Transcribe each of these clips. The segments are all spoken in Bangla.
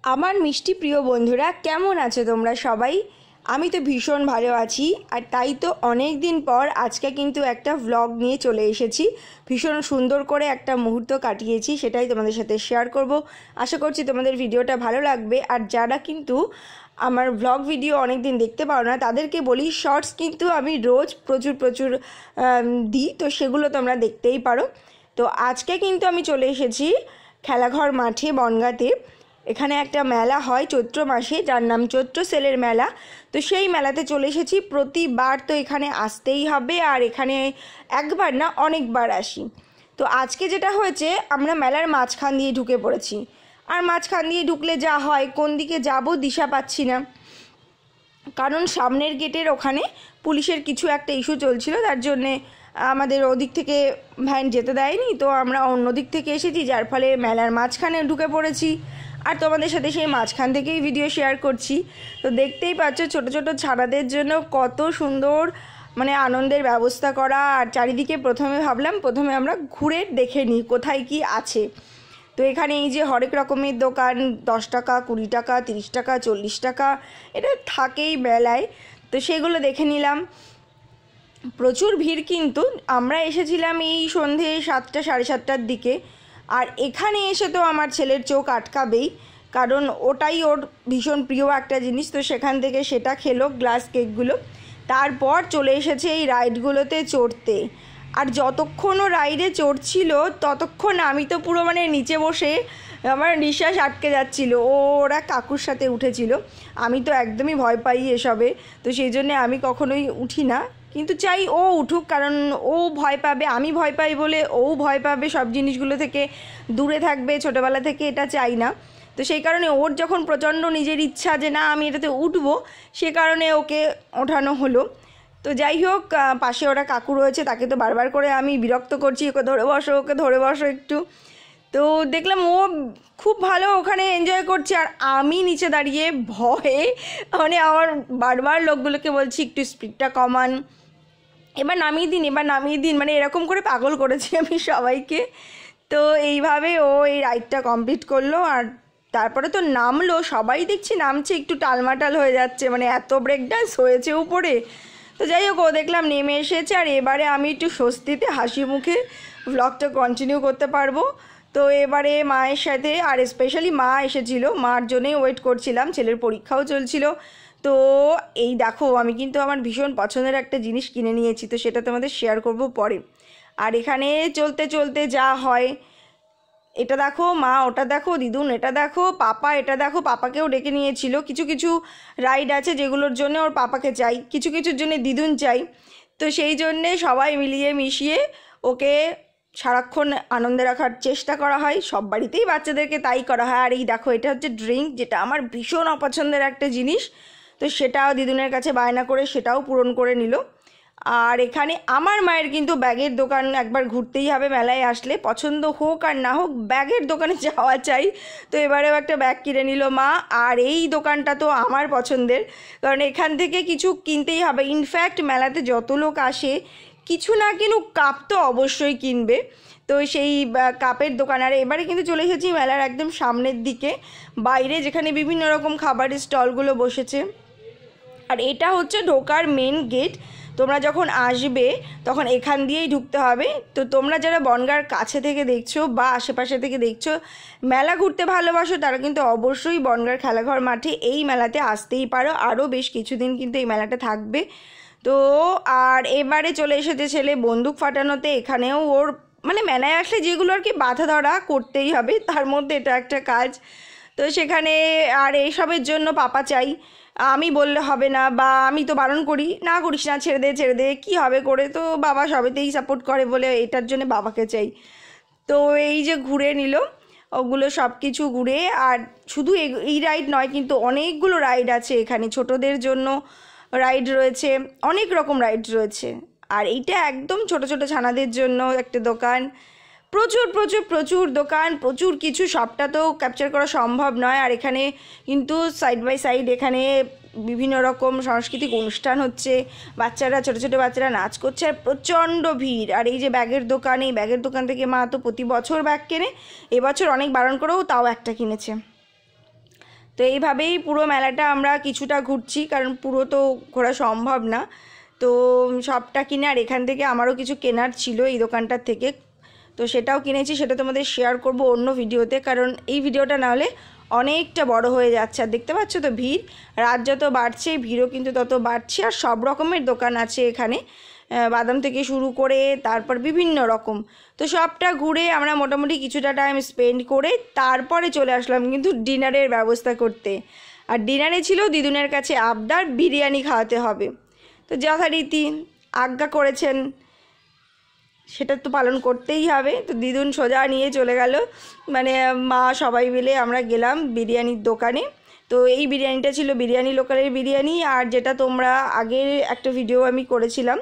আমার মিষ্টি প্রিয় বন্ধুরা কেমন আছো তোমরা সবাই? আমি তো ভীষণ ভালো আছি। আর তাই তো অনেক দিন পর আজকে কিন্তু একটা ভ্লগ নিয়ে চলে এসেছি। ভীষণ সুন্দর করে একটা মুহূর্ত কাটিয়েছি, সেটাই তোমাদের সাথে শেয়ার করব। আশা করছি তোমাদের ভিডিওটা ভালো লাগবে। আর যারা কিন্তু আমার ভ্লগ ভিডিও অনেক দিন দেখতে পারো না তাদেরকে বলি, শর্টস কিন্তু আমি রোজ প্রচুর দিই, তো সেগুলো তোমরা দেখতেই পারো। তো আজকে কিন্তু আমি চলে এসেছি খেলাঘর মাঠে বনগাঁতে। এখানে একটা মেলা হয় চৈত্র মাসে, যার নাম চৈত্র সেলের মেলা। তো সেই মেলাতে চলে এসেছি। প্রতিবার তো এখানে আসতেই হবে, আর এখানে একবার না অনেকবার আসি। তো আজকে যেটা হয়েছে, আমরা মেলার মাঝখান দিয়ে ঢুকে পড়েছি। আর মাঝখান দিয়ে ঢুকলে যা হয়, কোন দিকে যাব দিশা পাচ্ছি না, কারণ সামনের গেটের ওখানে পুলিশের কিছু একটা ইস্যু চলছিল, তার জন্যে আমাদের ওদিক থেকে ভ্যান যেতে দেয়নি। তো আমরা অন্য দিক থেকে এসেছি, যার ফলে মেলার মাঝখানে ঢুকে পড়েছি। আর তোমাদের সাথে সেই মাঝখান থেকেই ভিডিও শেয়ার করছি। তো দেখতেই পাচ্ছ ছোট ছোট ছানাদের জন্য কত সুন্দর আনন্দের ব্যবস্থা করা। আর চারিদিকে প্রথমে আমরা ঘুরে দেখে নিই কোথায় কি আছে। তো এখানে এই যে হরেক রকমের দোকান, 10 টাকা, 20 টাকা, 30 টাকা, 40 টাকা, এটা থাকেই মেলায়। তো সেগুলো দেখে নিলাম। প্রচুর ভিড়, কিন্তু আমরা এসেছিলাম এই সন্ধে 7টা সাড়ে 7টার দিকে। আর এখানে এসে তো আমার ছেলের চোখ আটকাবেই, কারণ ওটাই ওর ভীষণ প্রিয় একটা জিনিস। তো সেখান থেকে সেটা খেলো, গ্লাস কেকগুলো। তারপর চলে এসেছে এই রাইডগুলোতে চড়তে। আর যতক্ষণ ও রাইডে চড়ছিল ততক্ষণ আমি তো পুরো নিচে বসে আমার নিঃশ্বাস আটকে যাচ্ছিল। ওরা কাকুর সাথে উঠেছিল, আমি তো একদমই ভয় পাই এসবে। তো সেই জন্যে আমি কখনোই উঠি না, কিন্তু চাই ও উঠুক, কারণ ও ভয় পাবে, আমি ভয় পাই বলে ও ভয় পাবে, সব জিনিসগুলো থেকে দূরে থাকবে ছোটোবেলা থেকে, এটা চাই না। তো সেই কারণে ওর যখন প্রচণ্ড নিজের ইচ্ছা যে না আমি এটাতে উঠবো, সে কারণে ওকে ওঠানো হলো। তো যাই হোক, পাশে ওরা কাকু রয়েছে, তাকে তো বারবার করে আমি বিরক্ত করছি, ওকে ধরে বসো, ওকে ধরে বসো একটু। তো দেখলাম ও খুব ভালো ওখানে এনজয় করছে, আর আমি নিচে দাঁড়িয়ে ভয়ে আমার বারবার লোকগুলোকে বলছি একটু স্পিডটা কমান, এবার নামিয়ে দিন এরকম করে পাগল করেছি আমি সবাইকে। তো এইভাবে ও এই রাইডটা কমপ্লিট করলো। আর তারপরে তো নামলো, সবাই দেখছি নামছে একটু টালমাটাল হয়ে যাচ্ছে, এত ব্রেক ডান্স হয়েছে উপরে। তো যাই হোক, ও দেখলাম নেমে এসেছে, আর এবারে আমি একটু স্বস্তিতে হাসি মুখে ভ্লগটা কন্টিনিউ করতে পারবো। তো এবারে মায়ের সাথে, আর স্পেশালি মা এসেছিল, মার জন্যই ওয়েট করছিলাম, ছেলের পরীক্ষাও চলছিল। তো এই দেখো, আমি কিন্তু আমার ভীষণ পছন্দের একটা জিনিস কিনে নিয়েছি, তো সেটা তোমাদের শেয়ার করব পরে। আর এখানে চলতে চলতে যা হয়, এটা দেখো মা, ওটা দেখো দিদুন, এটা দেখো পাপা, এটা দেখো পাপাকেও ডেকে নিয়েছিল। কিছু কিছু রাইড আছে যেগুলোর জন্য ওর পাপাকে চাই, কিছু কিছুর জন্য দিদুন চাই। তো সেই জন্যে সবাই মিলিয়ে মিশিয়ে ওকে সারাক্ষণ আনন্দে রাখার চেষ্টা করা হয়। সব বাড়িতেই বাচ্চাদেরকে তাই করা হয়। আর এই দেখো, এটা হচ্ছে ড্রিঙ্ক, যেটা আমার ভীষণ অপছন্দের একটা জিনিস। তো সেটাও দিদুনের কাছে বায়না করে সেটাও পূরণ করে নিল। আর এখানে আমার মায়ের কিন্তু ব্যাগের দোকান একবার ঘুরতেই হবে মেলায় আসলে, পছন্দ হোক আর না হোক ব্যাগের দোকানে যাওয়া চাই। তো এবারেও একটা ব্যাগ কিনে নিল মা। আর এই দোকানটা তো আমার পছন্দের, কারণ এখান থেকে কিছু কিনতেই হবে। ইনফ্যাক্ট মেলাতে যত লোক আসে কিছু না কিনুক, কাপ তো অবশ্যই কিনবে। তো সেই কাপের দোকান। আর এবারে কিন্তু চলে এসেছি মেলার একদম সামনের দিকে, বাইরে যেখানে বিভিন্ন রকম খাবারের স্টলগুলো বসেছে। আর এটা হচ্ছে ঢোকার মেন গেট। তোমরা যখন আসবে তখন এখান দিয়েই ঢুকতে হবে। তো তোমরা যারা বনগাঁর কাছে থেকে দেখছো বা আশেপাশে থেকে দেখছো, মেলা ঘুরতে ভালোবাসো, তারা কিন্তু অবশ্যই বনগাঁর খেলাঘর মাঠে এই মেলাতে আসতেই পারো। আরও বেশ কিছুদিন কিন্তু এই মেলাটা থাকবে। তো আর এবারে চলে এসেছে ছেলে বন্দুক ফাটানোতে। এখানেও ওর মেলায় আসলে যেগুলো আর কি বাধা ধরা করতেই হবে, তার মধ্যে এটা একটা কাজ। তো সেখানে আর এইসবের জন্য পাপা চাই, আমি বললে হবে না, বা আমি তো বারণ করি, না করিস না, ছেড়ে দে কী হবে করে। তো বাবা সবেতেই সাপোর্ট করে বলে এটার জন্য বাবাকে চাই। তো এই যে ঘুরে নিল ওগুলো সব কিছু ঘুরে। আর শুধু এই রাইড নয়, কিন্তু অনেকগুলো রাইড আছে এখানে, ছোটদের জন্য রাইড রয়েছে, অনেক রকম রাইড রয়েছে। আর এইটা একদম ছোট ছোট ছানাদের জন্য একটা দোকান। প্রচুর দোকান, প্রচুর কিছু, সবটা তো ক্যাপচার করা সম্ভব নয়। আর এখানে কিন্তু সাইড বাই সাইড এখানে বিভিন্ন রকম সাংস্কৃতিক অনুষ্ঠান হচ্ছে, বাচ্চারা ছোটো ছোটো বাচ্চারা নাচ করছে, আর প্রচণ্ড ভিড়। আর এই যে ব্যাগের দোকান, এই ব্যাগের দোকান থেকে মা তো প্রতি বছর ব্যাগ কেনে, এবছর অনেক বারণ করেও তাও একটা কিনেছে। তো এইভাবেই পুরো মেলাটা আমরা কিছুটা ঘুরছি, কারণ পুরো তো ঘোরা সম্ভব না। তো সবটা কিনে, আর এখান থেকে আমারও কিছু কেনার ছিল এই দোকানটার থেকে, তো সেটাও কিনেছি। সেটা তোমাদের শেয়ার করব অন্য ভিডিওতে, কারণ এই ভিডিওটা না হলে অনেকটা বড় হয়ে যাচ্ছে। আর দেখতে পাচ্ছ তো ভিড়, রাত যত বাড়ছে ভিড়ও কিন্তু তত বাড়ছে। আর সব রকমের দোকান আছে এখানে, বাদাম থেকে শুরু করে তারপর বিভিন্ন রকম। তো সবটা ঘুরে আমরা মোটামুটি কিছুটা টাইম স্পেন্ড করে তারপরে চলে আসলাম কিন্তু ডিনারের ব্যবস্থা করতে। আর ডিনারে ছিল দিদুনের কাছে আবদার বিরিয়ানি খাওয়াতে হবে, তো যথারীতি আজ্ঞা করেছেন, সেটা তো পালন করতেই হবে। তো দিদুন সোজা নিয়ে চলে গেল, মানে মা সবাই মিলে আমরা গেলাম বিরিয়ানির দোকানে। তো এই বিরিয়ানিটা ছিল বিরিয়ানি লোকালের বিরিয়ানি, আর যেটা তোমরা আগের একটা ভিডিও আমি করেছিলাম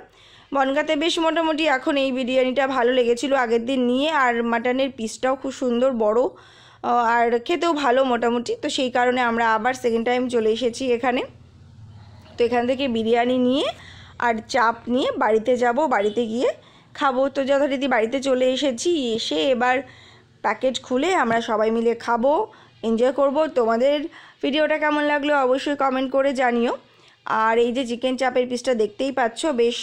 বনগাঁতে, বেশ মোটামুটি এখন এই বিরিয়ানিটা ভালো লেগেছিল আগের দিন নিয়ে। আর মাটনের পিসটাও খুব সুন্দর বড়, আর খেতেও ভালো মোটামুটি। তো সেই কারণে আমরা আবার সেকেন্ড টাইম চলে এসেছি এখানে। তো এখান থেকে বিরিয়ানি নিয়ে আর চাপ নিয়ে বাড়িতে যাব, বাড়িতে গিয়ে খাবো। তো যথারীতি বাড়িতে চলে এসেছি, এসে এবার প্যাকেট খুলে আমরা সবাই মিলে খাবো, এনজয় করব। তোমাদের ভিডিওটা কেমন লাগলো অবশ্যই কমেন্ট করে জানিও। আর এই যে চিকেন চাপের পিসটা দেখতেই পাচ্ছ, বেশ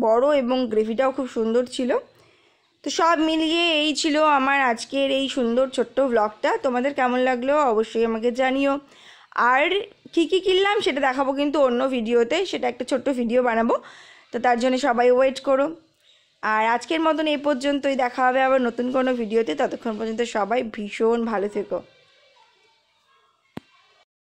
বড় এবং গ্রেভিটাও খুব সুন্দর ছিল। তো সব মিলিয়ে এই ছিল আমার আজকের এই সুন্দর ছোট্ট ব্লগটা। তোমাদের কেমন লাগলো অবশ্যই আমাকে জানিও। আর কী কী কিনলাম সেটা দেখাবো কিন্তু অন্য ভিডিওতে, সেটা একটা ছোট্ট ভিডিও বানাবো। তো তার জন্য সবাই ওয়েট করো। আর আজকের মতন এই পর্যন্তই, দেখা হবে আবার নতুন কোনো ভিডিওতে। ততক্ষণ পর্যন্ত সবাই ভীষণ ভালো থেকো।